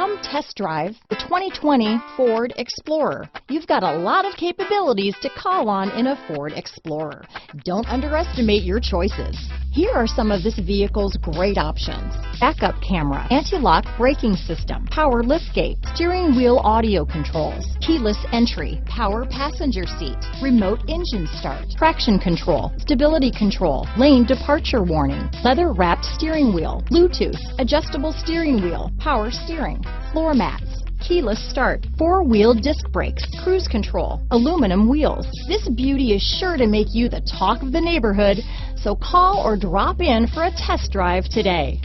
Come test drive the 2020 Ford Explorer. You've got a lot of capabilities to call on in a Ford Explorer. Don't underestimate your choices. Here are some of this vehicle's great options: backup camera, anti-lock braking system, power liftgate, steering wheel audio controls, keyless entry, power passenger seat, remote engine start, traction control, stability control, lane departure warning, leather wrapped steering wheel, Bluetooth, adjustable steering wheel, power steering, floor mats, keyless start, four-wheel disc brakes, cruise control, aluminum wheels. This beauty is sure to make you the talk of the neighborhood, so call or drop in for a test drive today.